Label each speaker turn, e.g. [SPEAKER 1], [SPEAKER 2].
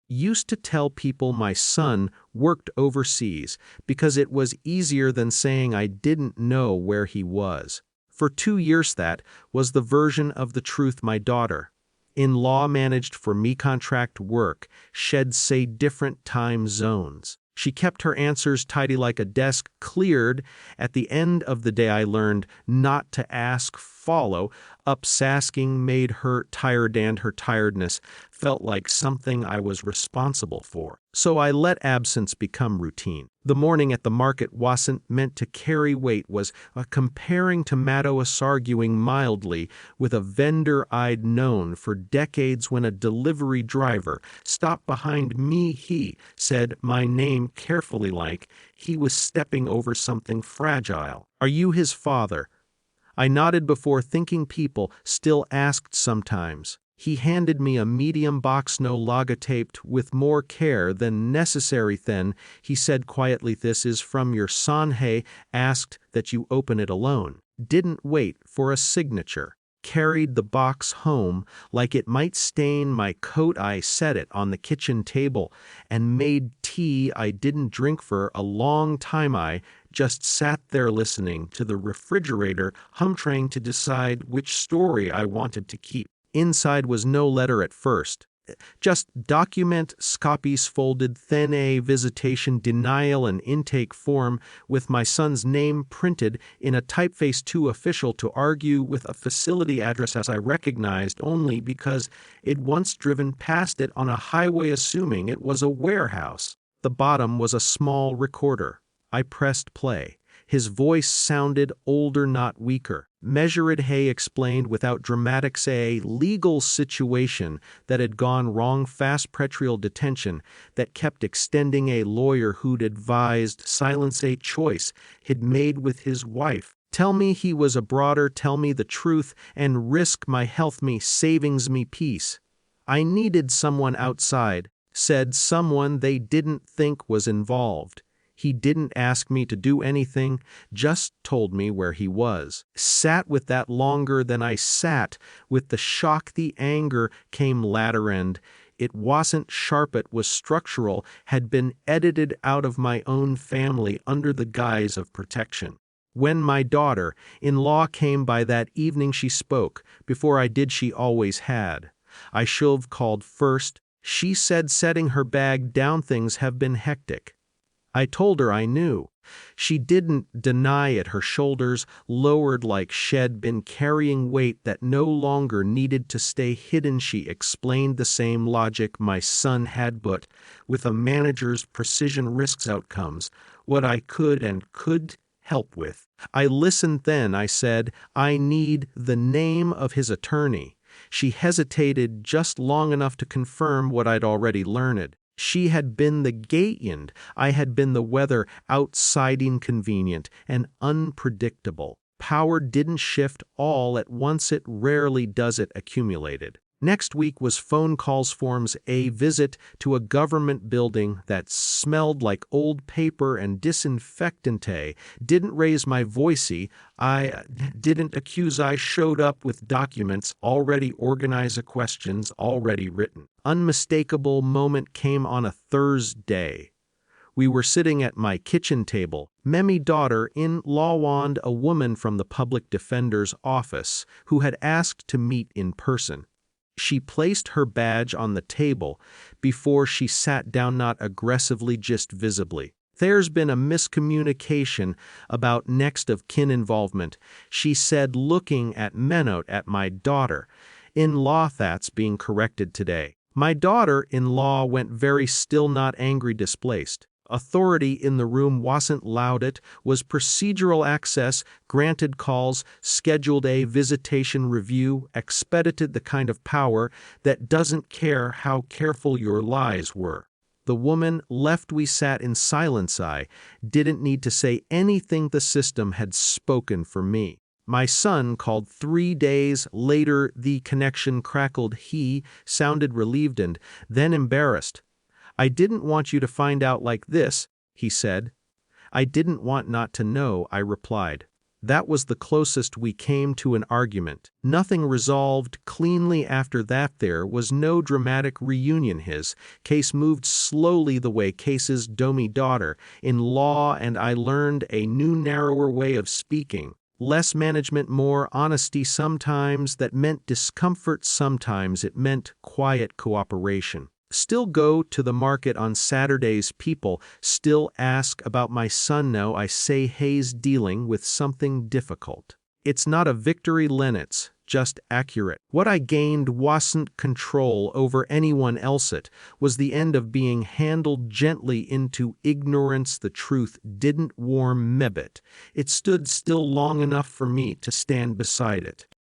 [SPEAKER 1] Used to tell people my son worked overseas because it was easier than saying I didn't know where he was. For 2 years that was the version of the truth my daughter, in law managed for me contract work, shed say different time zones. She kept her answers tidy like a desk cleared. At the end of the day I learned not to ask follow up. Asking made her tired and her tiredness felt like something I was responsible for. So I let absence become routine. The morning at the market wasn't meant to carry weight was comparing tomatoes, arguing mildly with a vendor I'd known for decades. When a delivery driver stopped behind me, he said my name carefully like he was stepping over something fragile. "Are you his father?" I nodded before thinking people still asked sometimes. He handed me a medium box, no logotaped, with more care than necessary. Then he said quietly, "This is from your son. Hey, asked that you open it alone." Didn't wait for a signature. Carried the box home like it might stain my coat. I set it on the kitchen table and made tea I didn't drink for a long time. I just sat there listening to the refrigerator hum, trying to decide which story I wanted to keep. Inside was no letter at first. Just document copies folded thin, a visitation denial and intake form with my son's name printed in a typeface too official to argue with a facility address as I recognized only because it once driven past it on a highway assuming it was a warehouse. The bottom was a small recorder. I pressed play. His voice sounded older, not weaker. "Measured," Hay explained without dramatics, a legal situation that had gone wrong, fast pretrial detention that kept extending, a lawyer who'd advised silence, a choice he'd made with his wife. Tell me he was a broader, tell me the truth and risk my health, me savings, me peace. I needed someone outside, said someone they didn't think was involved. He didn't ask me to do anything, just told me where he was. Sat with that longer than I sat with the shock. The anger came latter, and it wasn't sharp, it was structural, had been edited out of my own family under the guise of protection. When my daughter-in-law came by that evening, she spoke. Before I did, she always had. I should've called first. She said, setting her bag down, "Things have been hectic." I told her I knew. She didn't deny it. Her shoulders lowered like she'd been carrying weight that no longer needed to stay hidden. She explained the same logic my son had, but with a manager's precision, risks outcomes, what I could and could help with. I listened. Then I said, "I need the name of his attorney." She hesitated just long enough to confirm what I'd already learned. She had been the gate, I had been the weather outside, inconvenient and unpredictable. Power didn't shift all at once, it rarely does. It accumulated. Next week was phone calls, forms, a visit to a government building that smelled like old paper and disinfectant. Didn't raise my voicey. I didn't accuse. I showed up with documents already organized, questions already written. Unmistakable moment came on a Thursday. We were sitting at my kitchen table. Memmy daughter-in-law and a woman from the public defender's office who had asked to meet in person. She placed her badge on the table before she sat down, not aggressively, just visibly. "There's been a miscommunication about next of kin involvement," she said, looking at Menot at my daughter-in-law. "That's being corrected today." My daughter-in-law went very still, not angry, displaced. Authority in the room wasn't loud. It was procedural access, granted calls, scheduled a visitation review, expedited, the kind of power that doesn't care how careful your lies were. The woman left. We sat in silence. I didn't need to say anything. The system had spoken for me. My son called 3 days later. The connection crackled. He sounded relieved and then embarrassed. "I didn't want you to find out like this," he said. "I didn't want not to know," I replied. That was the closest we came to an argument. Nothing resolved cleanly after that. There was no dramatic reunion. His case moved slowly the way cases do. Me daughter in law, and I learned a new narrower way of speaking. Less management, more honesty. Sometimes that meant discomfort, sometimes it meant quiet cooperation. Still go to the market on Saturdays. People still ask about my son. No, I say Hayes dealing with something difficult. It's not a victory, Len, it's just accurate. What I gained wasn't control over anyone else. It was the end of being handled gently into ignorance. The truth didn't warm me, but it stood still long enough for me to stand beside it.